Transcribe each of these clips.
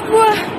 Papua.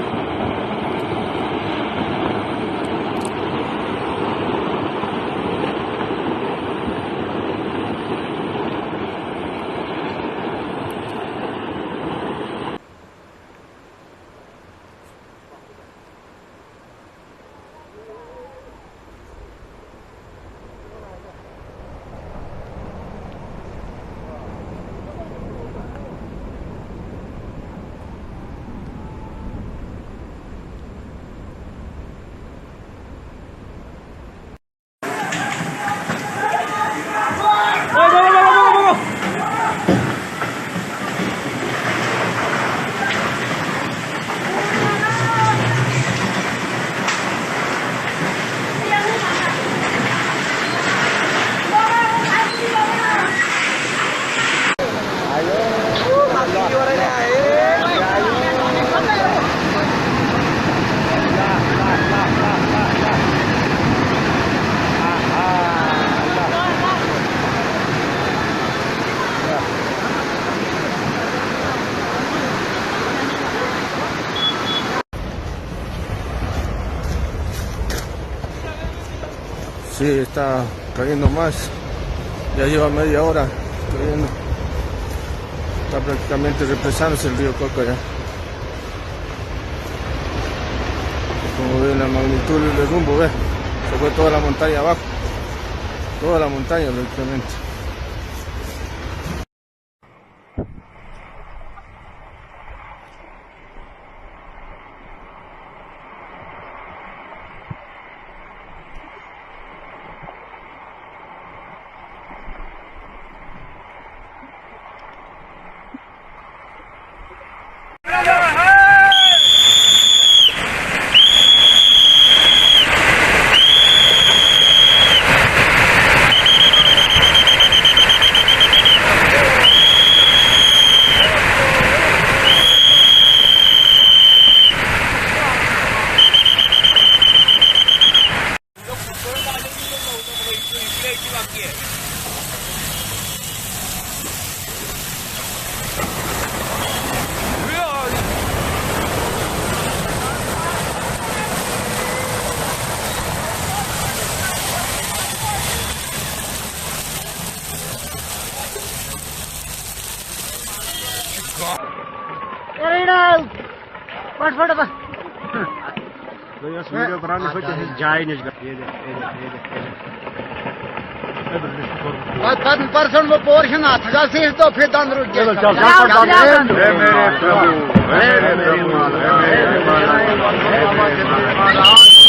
Sí, está cayendo más, ya lleva media hora cayendo, está prácticamente represándose el río Coca ya. Como ven la magnitud del rumbo, ve, se fue toda la montaña abajo, toda la montaña prácticamente. परसों वो portion था सिर तो फिर तंदुरुस्त मेरे प्रभु